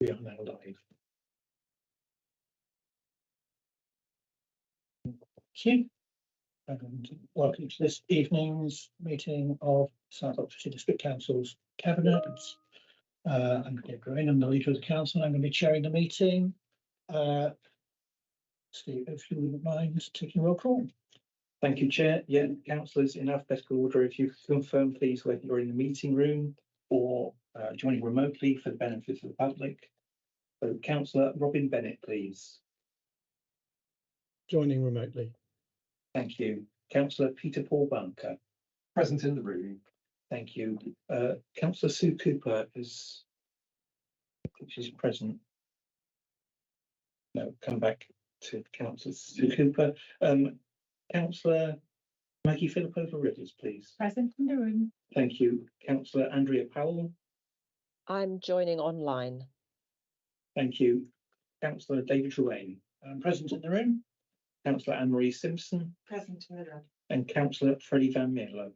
We are now live. Thank you, and welcome to this evening's meeting of South Oxfordshire District Council's Cabinet. I'm Dave Green, I'm the leader of the council. I'm going to be chairing the meeting. Steve, if you wouldn't mind taking a roll call. Thank you, Chair. Yeah, councillors, in alphabetical order, if you could confirm, please, whether you're in the meeting room or joining remotely for the benefit of the public. So, Councillor Robin Bennett, please. Joining remotely. Thank you. Councillor Peter Paul Bunker. Present in the room. Thank you. Councillor Sue Cooper is, she's present. No, come back to Councillor Sue Cooper. Councillor Maggie Philipova Rivers, please. Present in the room. Thank you. Councillor Andrea Powell. I'm joining online. Thank you. Councillor David Ruane. I'm present in the room. Councillor Anne-Marie Simpson. Present in the room. And Councillor Freddie Van Mierlo.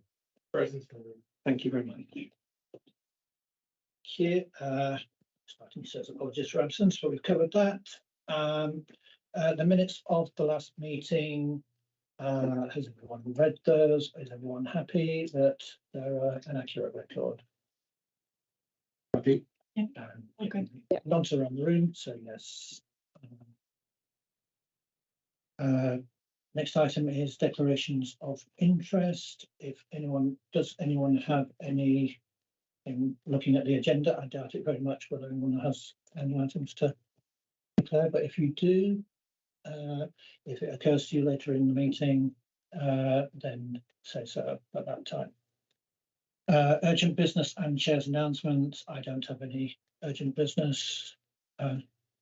Present in the room. Thank you very much. Here, starting says apologies for absence, but we've covered that. The minutes of the last meeting, has everyone read those? Is everyone happy that they're an accurate record? Happy. Yeah. Okay. Nods around the room, so yes. Next item is declarations of interest. If anyone, does anyone have any, in looking at the agenda, I doubt it very much whether anyone has any items to declare, but if you do, if it occurs to you later in the meeting, then say so at that time. Urgent business and chair's announcements. I don't have any urgent business.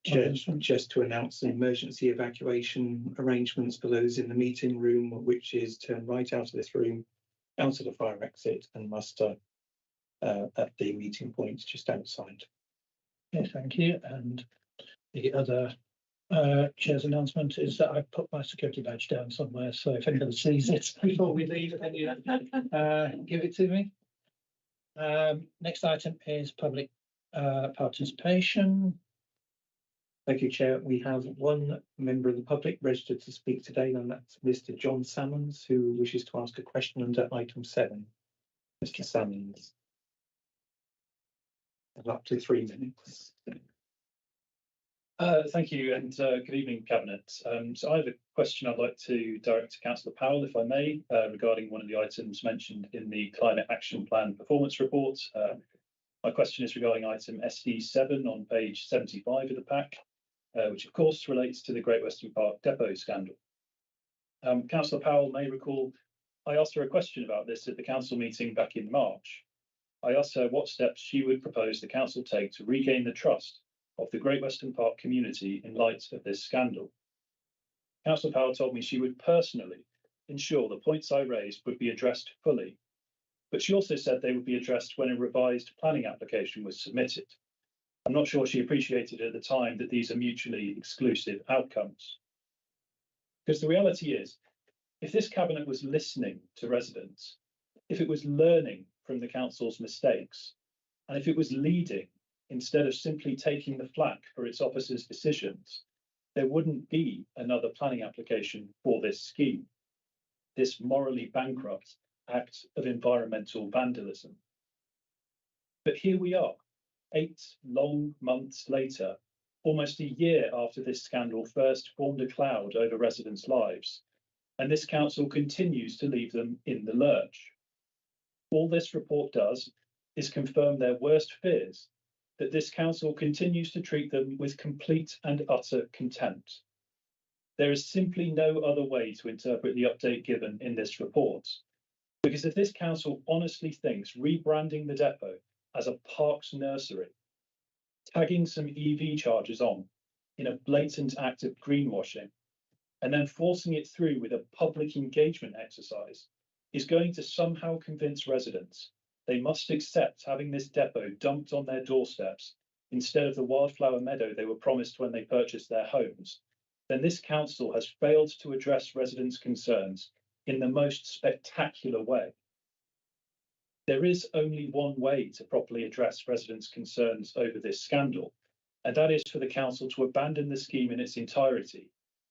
Chair, just to announce the emergency evacuation arrangements for those in the meeting room, which is turn right out of this room, out of the fire exit, and muster at the meeting points just outside. Okay, thank you. And the other chair's announcement is that I put my security badge down somewhere, so if anyone sees it before we leave, then you give it to me. Next item is public participation. Thank you, Chair. We have one member of the public registered to speak today, and that's Mr. John Salmons, who wishes to ask a question under item 7. Mr. Salmons. Up to 3 minutes. Thank you, and good evening, Cabinet. So I have a question I'd like to direct to Councillor Powell, if I may, regarding one of the items mentioned in the Climate Action Plan Performance Report. My question is regarding item SD7 on page 75 of the pack, which of course relates to the Great Western Park depot scandal. Councillor Powell may recall I asked her a question about this at the council meeting back in March. I asked her what steps she would propose the council take to regain the trust of the Great Western Park community in light of this scandal. Councillor Powell told me she would personally ensure the points I raised would be addressed fully, but she also said they would be addressed when a revised planning application was submitted. I'm not sure she appreciated at the time that these are mutually exclusive outcomes. Because the reality is, if this cabinet was listening to residents, if it was learning from the council's mistakes, and if it was leading instead of simply taking the flak for its officers' decisions, there wouldn't be another planning application for this scheme, this morally bankrupt act of environmental vandalism. But here we are, 8 long months later, almost a year after this scandal first formed a cloud over residents' lives, and this council continues to leave them in the lurch. All this report does is confirm their worst fears, that this council continues to treat them with complete and utter contempt. There is simply no other way to interpret the update given in this report. Because if this council honestly thinks rebranding the depot as a parks nursery, tagging some EV chargers on in a blatant act of greenwashing, and then forcing it through with a public engagement exercise is going to somehow convince residents they must accept having this depot dumped on their doorsteps instead of the wildflower meadow they were promised when they purchased their homes, then this council has failed to address residents' concerns in the most spectacular way. There is only one way to properly address residents' concerns over this scandal, and that is for the council to abandon the scheme in its entirety,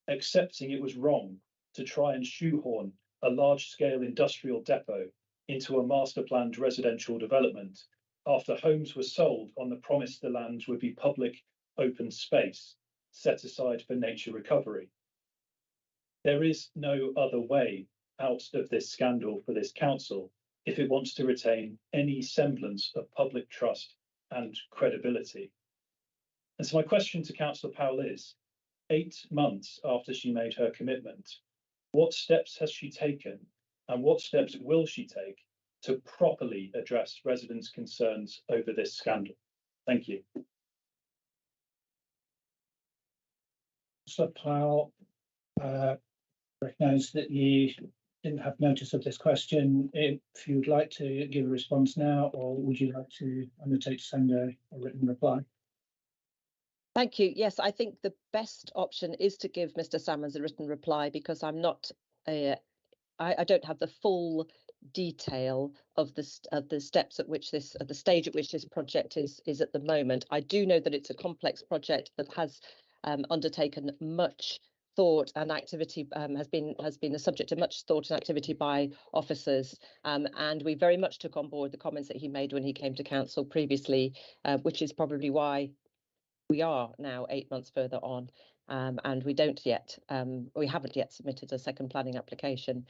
accepting it was wrong to try and shoehorn a large-scale industrial depot into a master-planned residential development after homes were sold on the promise the land would be public open space set aside for nature recovery. There is no other way out of this scandal for this council if it wants to retain any semblance of public trust and credibility. And so my question to Councillor Powell is, 8 months after she made her commitment, what steps has she taken and what steps will she take to properly address residents' concerns over this scandal? Thank you. Councillor Powell, recognise that you didn't have notice of this question. If you'd like to give a response now, or would you like to undertake to send a written reply? Thank you. Yes, I think the best option is to give Mr. Salmons a written reply because I'm not, I don't have the full detail of the steps at which this, at the stage at which this project is at the moment. I do know that it's a complex project that has undertaken much thought and activity, has been the subject of much thought and activity by officers, and we very much took on board the comments that he made when he came to council previously, which is probably why we are now 8 months further on, and we haven't yet submitted a second planning application.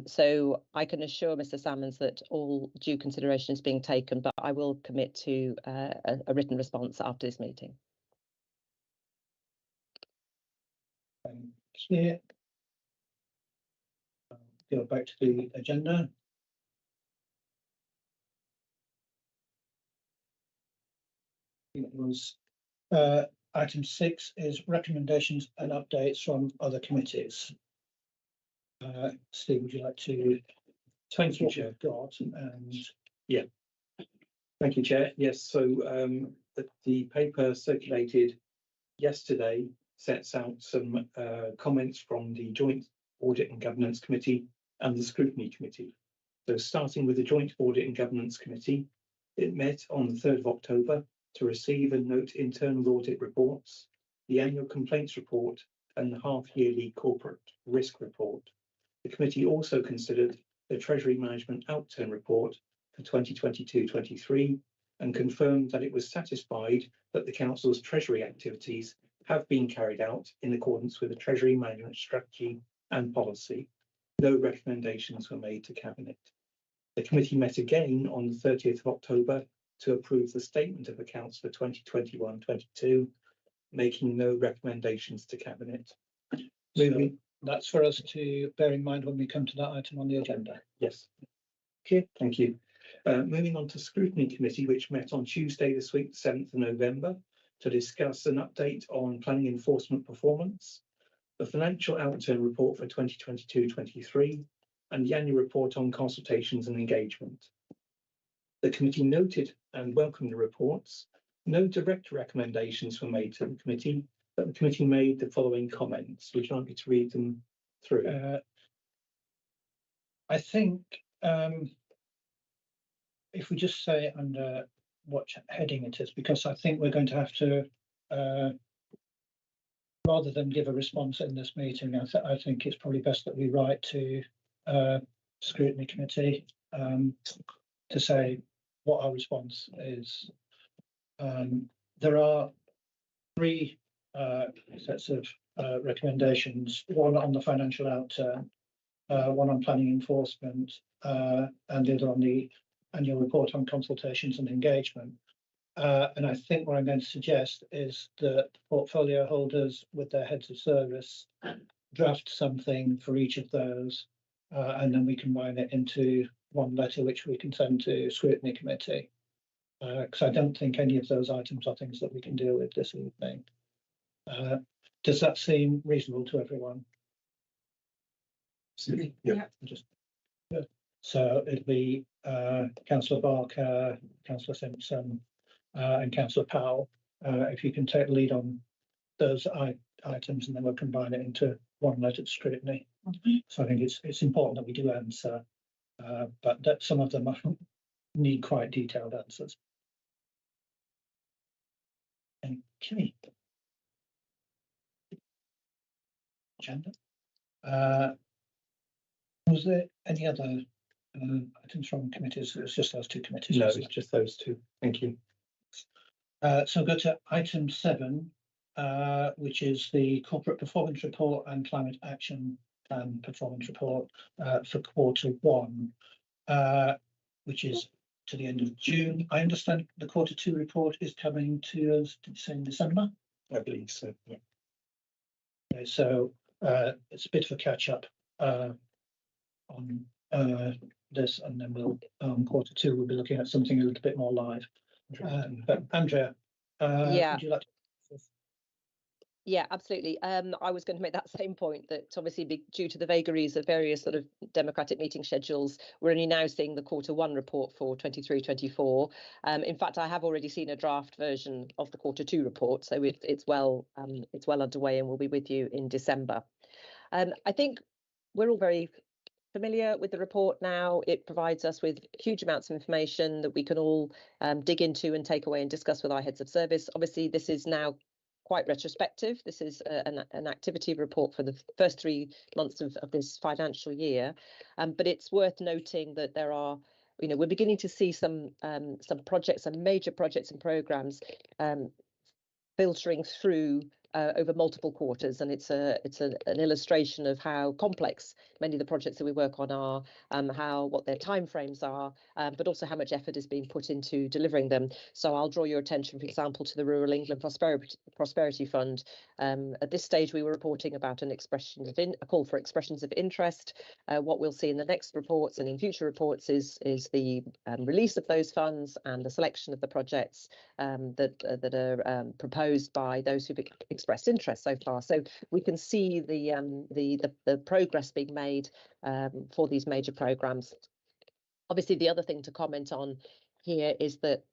So I can assure Mr. Salmons that all due consideration is being taken, but I will commit to a written response after this meeting. Here. Go back to the agenda. It was item 6 is recommendations and updates from other committees. Steve, would you like to Thank you, what Chair. we've got and Thank you, Chair. Yes, so the paper circulated yesterday sets out some comments from the Joint Audit and Governance Committee and the Scrutiny Committee. So starting with the Joint Audit and Governance Committee, it met on the 3rd of October to receive and note internal audit reports, the annual complaints report and the half-yearly corporate risk report. The committee also considered the Treasury Management Outturn report for 2022-23 and confirmed that it was satisfied that the Council's Treasury activities have been carried out in accordance with the Treasury Management Strategy and Policy. No recommendations were made to Cabinet. The committee met again on the 30th of October to approve the Statement of Accounts for 2021-22, making no recommendations to Cabinet. moving. That's for us to bear in mind when we come to that item on the agenda. Yes. Okay, thank you. Moving on to Scrutiny Committee, which met on Tuesday this week, 7th of November, to discuss an update on planning enforcement performance, the financial outturn report for 2022-23, and the annual report on consultations and engagement. The committee noted and welcomed the reports. No direct recommendations were made to the committee, but the committee made the following comments. Would you like me to read them through? I think if we just say under what heading it is, because I think we're going to have to, rather than give a response in this meeting, I think it's probably best that we write to Scrutiny Committee to say what our response is. There are 3 sets of recommendations, one on the financial outturn, one on planning enforcement, and the other on the annual report on consultations and engagement. And I think what I'm going to suggest is that portfolio holders with their heads of service draft something for each of those, and then we combine it into one letter which we can send to scrutiny committee. Because I don't think any of those items are things that we can deal with this evening. Does that seem reasonable to everyone? Yeah. Just good. So it'd be Councillor Barker, Councillor Simpson, and Councillor Powell. If you can take the lead on those items, and then we'll combine it into one letter to scrutiny. So I think it's important that we do answer, but that some of them need quite detailed answers. Okay. Agenda. Was there any other items from committees? It's just those two committees. No, wasn't it's just those two. Thank you. So go to item 7, which is the corporate performance report and climate action plan performance report for Q1, which is to the end of June. I understand the Q2 report is coming to us, did you say in December? I believe so. Yeah. Okay, so it's a bit of a catch up on this, and then we'll Q2 we'll be looking at something a little bit more live. But Andrea, Yeah. would you like to? Yeah, absolutely. I was going to make that same point, that obviously due to the vagaries of various sort of democratic meeting schedules, we're only now seeing the Q1 report for 23-24. In fact, I have already seen a draft version of the Q2 report, so it's well underway and will be with you in December. I think we're all very familiar with the report now. It provides us with huge amounts of information that we can all dig into and take away and discuss with our heads of service. Obviously, this is now quite retrospective. This is an activity report for the first 3 months of this financial year, but it's worth noting that there are, we're beginning to see some projects, some major projects and programs filtering through over multiple quarters, and it's an illustration of how complex many of the projects that we work on are, what their timeframes are, but also how much effort is being put into delivering them. So I'll draw your attention, for example, to the Rural England Prosperity Fund. At this stage, we were reporting about a call for expressions of interest. What we'll see in the next reports and in future reports is the release of those funds and the selection of the projects that are proposed by those who've expressed interest so far. So we can see the progress being made for these major programs. Obviously, the other thing to comment on here is that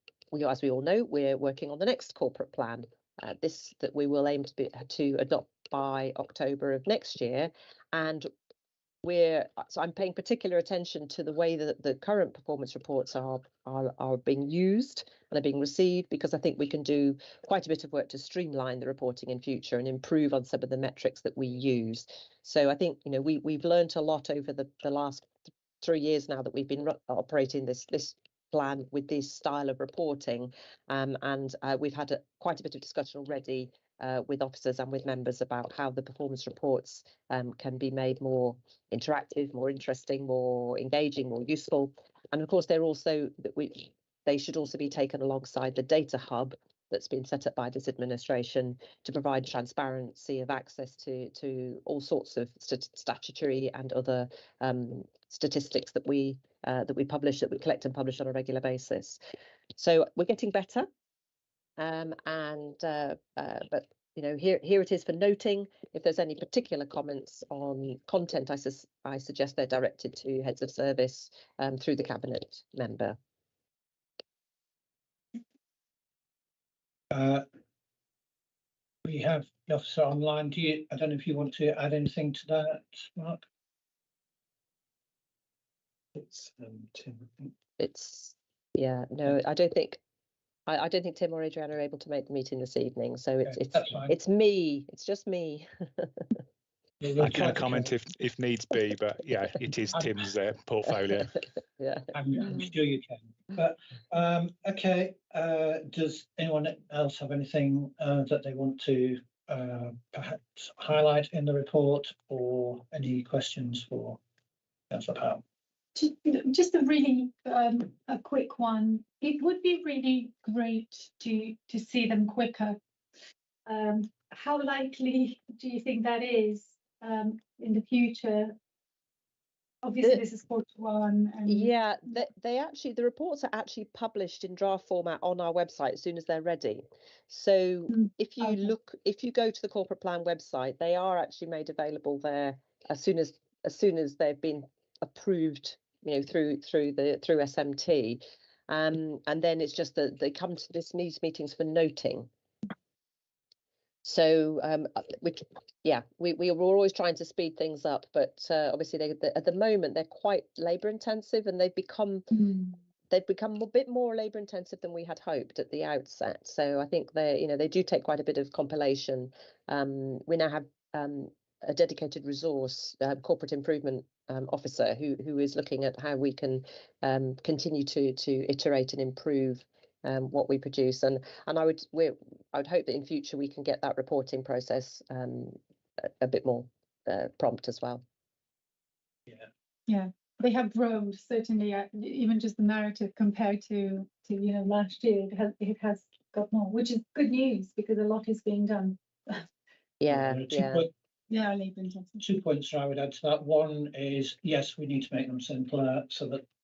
as we all know, we're working on the next corporate plan. That we will aim to adopt by October of next year, and so I'm paying particular attention to the way that the current performance reports are being used and are being received, because I think we can do quite a bit of work to streamline the reporting in future and improve on some of the metrics that we use. So I think we've learned a lot over the last 3 years now that we've been operating this plan with this style of reporting, and we've had quite a bit of discussion already with officers and with members about how the performance reports can be made more interactive, more interesting, more engaging, more useful. And of course, they should also be taken alongside the data hub that's been set up by this administration to provide transparency of access to all sorts of statutory and other statistics that we publish, that we collect and publish on a regular basis. So we're getting better, but here it is for noting. If there's any particular comments on content, I suggest they're directed to heads of service through the cabinet member. We have the officer online. I don't know if you want to add anything to that, Mark? It's Tim. No, I don't think Tim or Adriana are able to make the meeting this evening, so it's me. It's just me. I can comment if needs be, but yeah, it is Tim's portfolio. Yeah, I'm sure you can. But okay, does anyone else have anything that they want to perhaps highlight in the report, or any questions for Councillor Powell? Just a really a quick one. It would be really great to see them quicker. How likely do you think that is in the future? Obviously, this is '41. And Yeah, the reports are actually published in draft format on our website as soon as they're ready. So if you okay. if you go to the corporate plan website, they are actually made available there as soon as they've been approved, through SMT. And then it's just that they come to these meetings for noting. So we were always trying to speed things up, but obviously at the moment they're quite labour intensive, and they've become a bit more labour intensive than we had hoped at the outset. So I think they do take quite a bit of compilation. We now have a dedicated resource, corporate improvement officer, who is looking at how we can continue to iterate and improve what we produce, and I would hope that in future we can get that reporting process a bit more prompt as well. Yeah, they have grown certainly. Even just the narrative compared to last year, it has got more, which is good news because a lot is being done. Yeah. Labour intensive. 2 points I would add to that. One is, yes, we need to make them simpler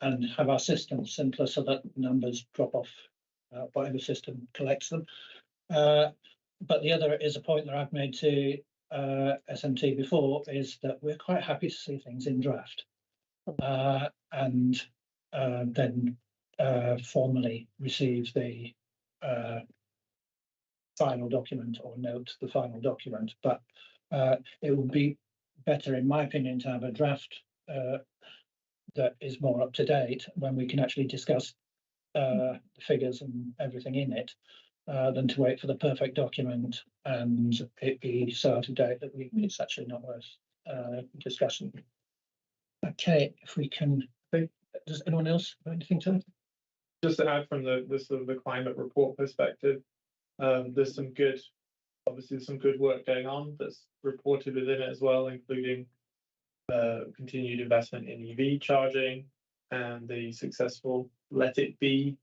and have our systems simpler so that numbers drop off whatever system collects them. But the other is a point that I've made to SMT before, is that we're quite happy to see things in draft and then formally receive the final document or note the final document. But it would be better, in my opinion, to have a draft that is more up to date when we can actually discuss the figures and everything in it, than to wait for the perfect document and it be so out of date that it's actually not worth discussion. Okay, if we can, does anyone else have anything to add? Just to add from the sort of the climate report perspective, there's some good work going on that's reported within it as well, including continued investment in EV charging and the successful Let It Be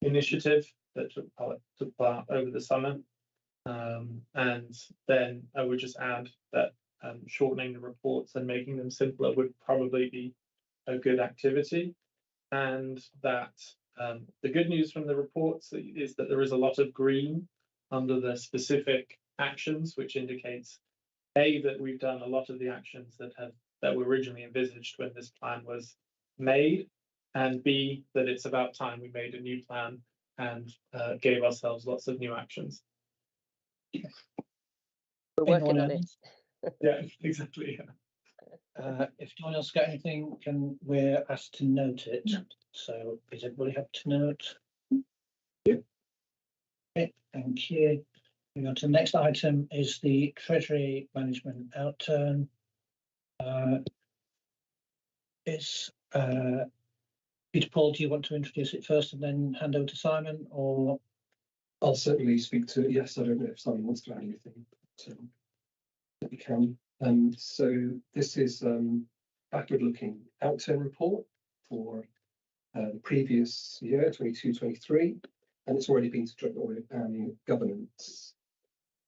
initiative that took part over the summer. And then I would just add that shortening the reports and making them simpler would probably be a good activity. And that the good news from the reports is that there is a lot of green under the specific actions, which indicates A, that we've done a lot of the actions that were originally envisaged when this plan was made, and B, that it's about time we made a new plan and gave ourselves lots of new actions. We're working on it. Yeah, exactly. If no one else got anything, we're asked to note it. So is everybody happy to note? Yeah. Okay, thank you. Moving on to the next item is the Treasury Management outturn. Peter Paul, do you want to introduce it first and then hand over to Simon, or? I'll certainly speak to it. Yes, I don't know if Simon wants to add anything, but we can. So this is backward-looking outturn report for the previous year, 22-23, and it's already been to Joint Audit and Governance,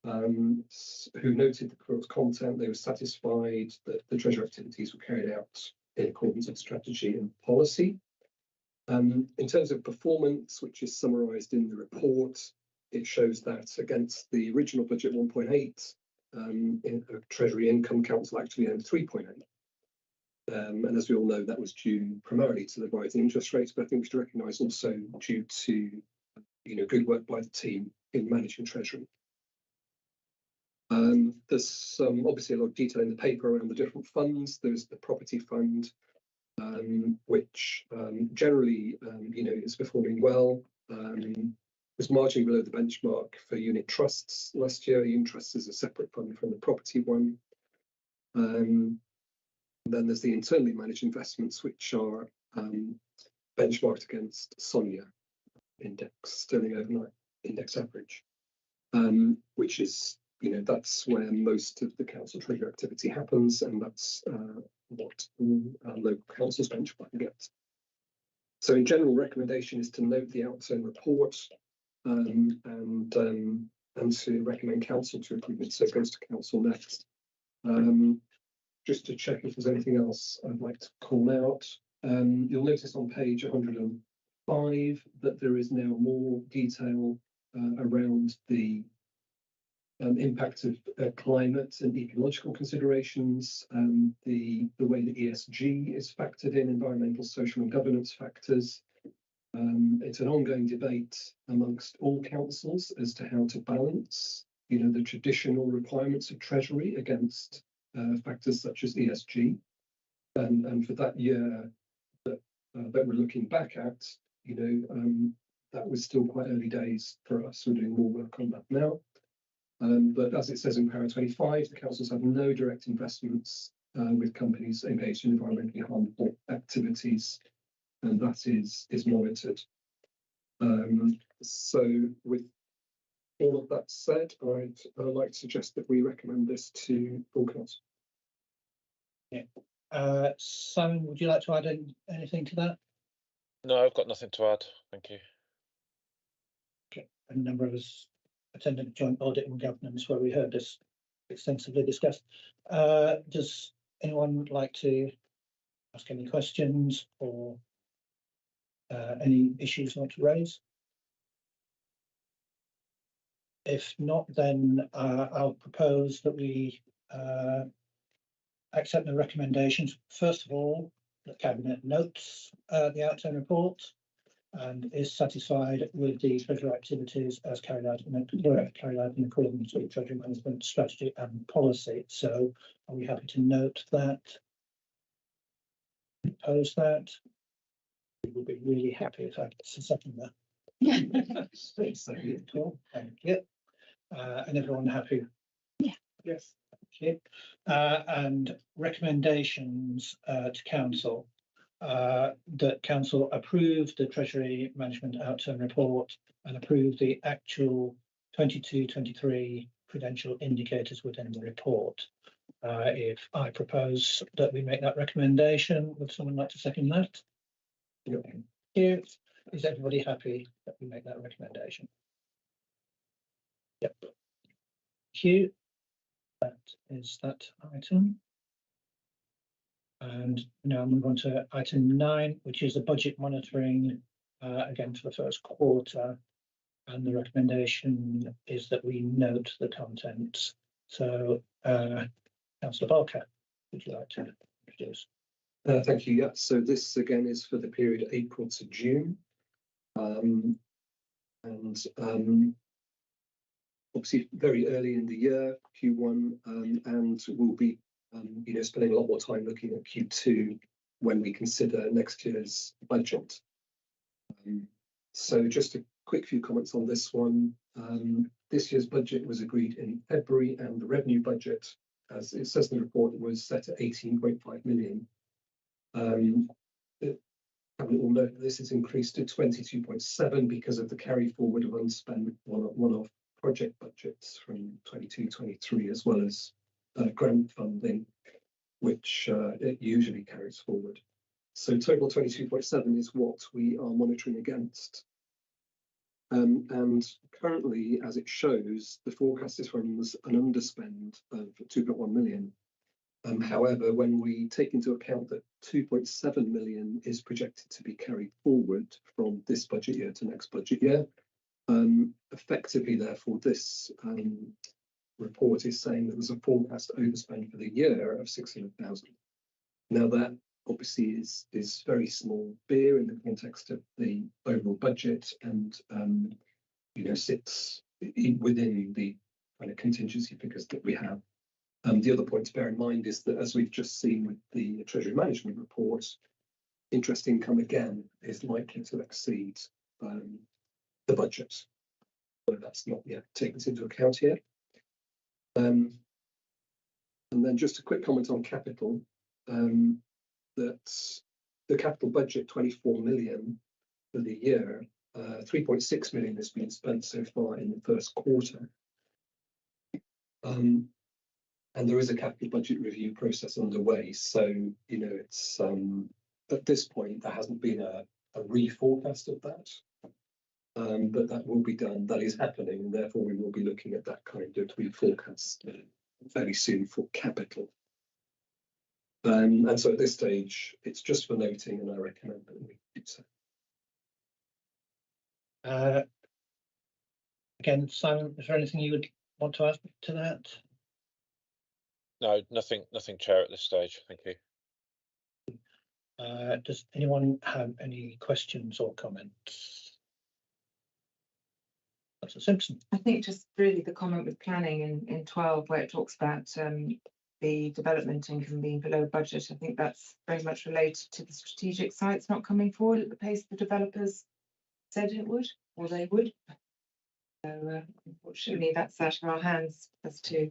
who noted the report's content. They were satisfied that the Treasury activities were carried out in accordance with strategy and policy. In terms of performance, which is summarised in the report, it shows that against the original budget 1.8, Treasury income council actually earned 3.8. And as we all know, that was due primarily to the rising interest rates, but I think we should recognise also due to good work by the team in managing Treasury. There's obviously a lot of detail in the paper around the different funds. There's the property fund, which generally is performing well. Was marginally below the benchmark for unit trusts last year. Unit trusts is a separate fund from the property one. Then there's the internally managed investments, which are benchmarked against SONIA index, sterling overnight index average, which is that's where most of the council treasury activity happens, and that's what all local councils benchmark against. So in general, recommendation is to note the outturn report and to recommend council to approve it. So it goes to council next. Just to check if there's anything else I'd like to call out. You'll notice on page 105 that there is now more detail around the impact of climate and ecological considerations, the way that ESG is factored in, environmental, social and governance factors. It's an ongoing debate amongst all councils as to how to balance, the traditional requirements of Treasury against factors such as ESG. And for that year that we're looking back at, that was still quite early days for us. We're doing more work on that now. But as it says in paragraph 25, the councils have no direct investments with companies engaged in environmentally harmful activities, and that is monitored. So with all of that said, I'd like to suggest that we recommend this to full council. Yeah. Simon, would you like to add anything to that? No, I've got nothing to add. Thank you. Okay. A number of us attended joint audit and governance where we heard this extensively discussed. Does anyone like to ask any questions or any issues you want to raise? If not, then I'll propose that we accept the recommendations. First of all, the Cabinet notes the outturn report and is satisfied with the treasury activities as carried out in accordance with treasury management strategy and policy. So are we happy to note that? Propose that? We will be really happy if I get a second there. Cool. Thank you. And everyone happy? Yeah. Yes. Okay. And recommendations to council. That council approve the treasury management outturn report and approve the actual 22-23 prudential indicators within the report. If I propose that we make that recommendation, would someone like to second that? Thank you. Is everybody happy that we make that recommendation? Yep. Thank you. That is that item. And now I'll move on to item 9, which is the budget monitoring, again for the first quarter. And the recommendation is that we note the contents. So, Councillor Barker, would you like to introduce? Thank you. Yeah, so this again is for the period April to June. Obviously very early in the year, Q1, and we'll be spending a lot more time looking at Q2 when we consider next year's budget. So just a quick few comments on this one. This year's budget was agreed in February, and the revenue budget, as it says in the report, was set at 18.5 million. We all note this is increased to 22.7 because of the carry forward of unspent one-off project budgets from 22-23, as well as grant funding, which it usually carries forward. So total 22.7 is what we are monitoring against. And currently, as it shows, the forecast is running an underspend of 2.1 million. However, when we take into account that 2.7 million is projected to be carried forward from this budget year to next budget year, effectively, therefore, this report is saying that there's a forecast overspend for the year of 600,000. Now, that obviously is very small beer in the context of the overall budget, and sits within the kind of contingency figures that we have. The other point to bear in mind is that, as we've just seen with the Treasury Management report, interest income again is likely to exceed the budget. So that's not yet taken into account here. And then just a quick comment on capital, that the capital budget, 24 million for the year, 3.6 million has been spent so far in the first quarter. And there is a capital budget review process underway. So, you know, it's at this point, there hasn't been a reforecast of that. But that will be done. That is happening, and therefore we will be looking at that kind of reforecast very soon for capital. And so at this stage, it's just for noting, and I recommend that we do so. Again, Simon, is there anything you would want to add to that? No, nothing, Chair, at this stage. Thank you. Does anyone have any questions or comments? Councillor Simpson. I think just really the comment with planning in 12, where it talks about the development income being below budget. I think that's very much related to the strategic sites not coming forward at the pace the developers said it would, or they would. So unfortunately, that's out of our hands as to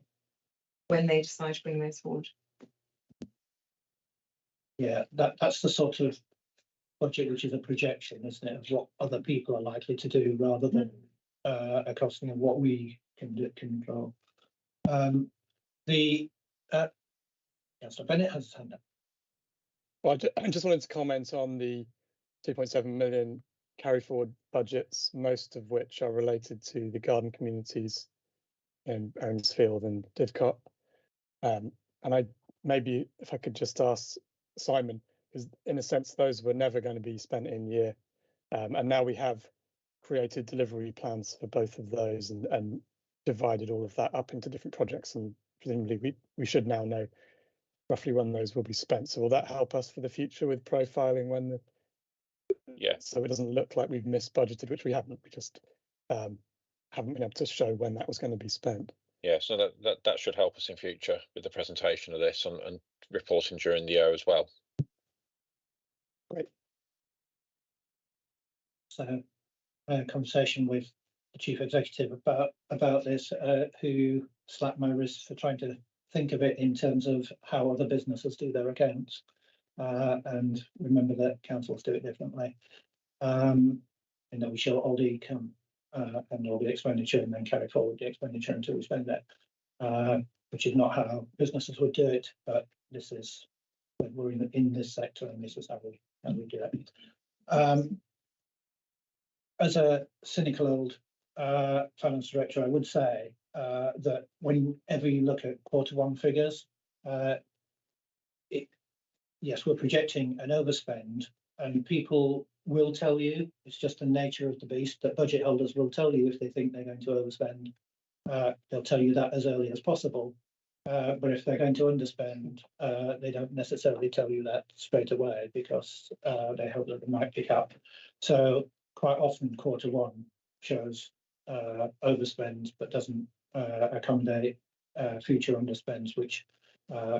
when they decide to bring those forward. Yeah, that's the sort of budget which is a projection, isn't it, of what other people are likely to do rather than a costing of what we can control. Councillor Bennett has his hand up. Well, I just wanted to comment on the 2.7 million carry forward budgets, most of which are related to the garden communities in Arinsfield and Didcot. And maybe if I could just ask Simon, because in a sense those were never going to be spent in year, and now we have created delivery plans for both of those and divided all of that up into different projects, and presumably we should now know roughly when those will be spent. So will that help us for the future with profiling when the so it doesn't look like we've misbudgeted, which we haven't. We just haven't been able to show when that was going to be spent. Yeah, so that should help us in future with the presentation of this and reporting during the year as well. Great. So I had a conversation with the chief executive about this, who slapped my wrist for trying to think of it in terms of how other businesses do their accounts, and remember that councils do it differently. And that we show all the income and all the expenditure and then carry forward the expenditure until we spend it, which is not how businesses would do it, but this is when we're in this sector, and this is how we do it. As a cynical old finance director, I would say that whenever you look at Q1 figures, yes, we're projecting an overspend, and people will tell you, it's just the nature of the beast, that budget holders will tell you if they think they're going to overspend. They'll tell you that as early as possible. But if they're going to underspend, they don't necessarily tell you that straight away, because they hope that they might pick up. So quite often Q1 shows overspends, but doesn't accommodate future underspends, which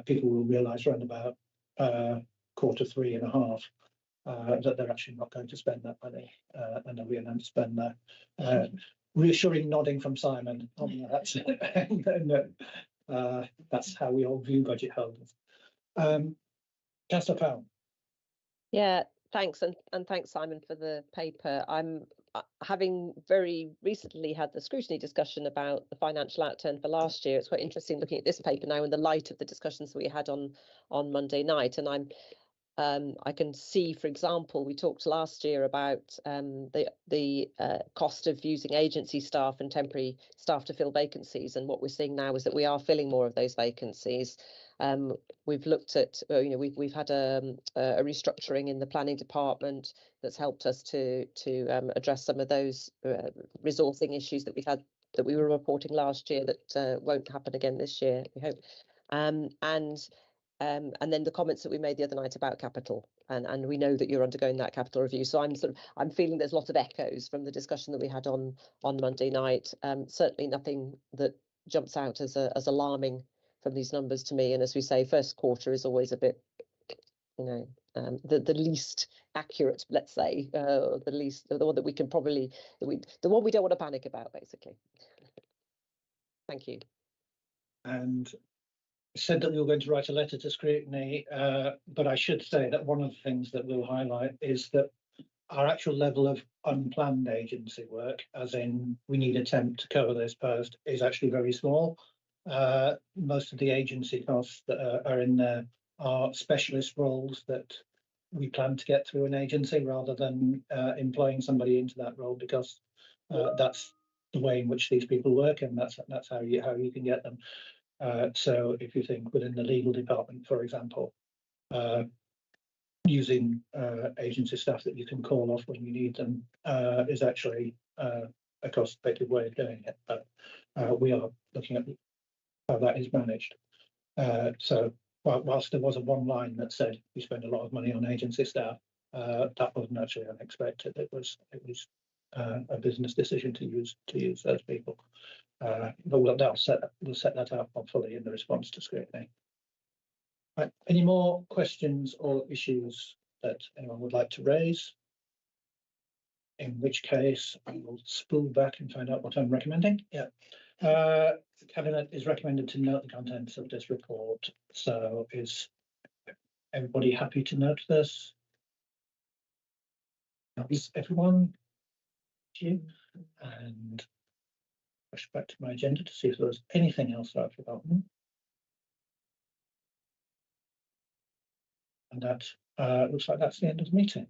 people will realise around about Q3 and a half. That they're actually not going to spend that money, and they'll be an underspend there. Reassuring nodding from Simon on that. No, that's how we all view budget holders. Councillor Powell. Yeah, thanks, and thanks, Simon, for the paper. I'm having very recently had the scrutiny discussion about the financial outturn for last year. It's quite interesting looking at this paper now in the light of the discussions we had on Monday night, and I can see, for example, we talked last year about the cost of using agency staff and temporary staff to fill vacancies, and what we're seeing now is that we are filling more of those vacancies. We've looked at, we've had a restructuring in the planning department that's helped us to address some of those resourcing issues that we were reporting last year that won't happen again this year, we hope. And then the comments that we made the other night about capital, and we know that you're undergoing that capital review. So I'm feeling there's lots of echoes from the discussion that we had on Monday night. Certainly nothing that jumps out as alarming from these numbers to me. And as we say, first quarter is always a bit, the least accurate, let's say, the one that we can probably, the one we don't want to panic about, basically. Thank you. And said that we were going to write a letter to scrutiny, but I should say that one of the things that we'll highlight is that our actual level of unplanned agency work, as in we need a temp to cover this post, is actually very small. Most of the agency costs that are in there are specialist roles that we plan to get through an agency rather than employing somebody into that role, because that's the way in which these people work, and that's how you can get them. So if you think within the legal department, for example, using agency staff that you can call off when you need them is actually a cost-effective way of doing it. But we are looking at how that is managed. So whilst there was a one line that said we spend a lot of money on agency staff, that wasn't actually unexpected. It was a business decision to use those people. But we'll set that out more fully in the response to scrutiny. Right. Any more questions or issues that anyone would like to raise? In which case, I will spool back and find out what I'm recommending. Yeah. The Cabinet is recommended to note the contents of this report. So is everybody happy to note this? Is everyone? And push back to my agenda to see if there was anything else that I've forgotten. And that looks like that's the end of the meeting.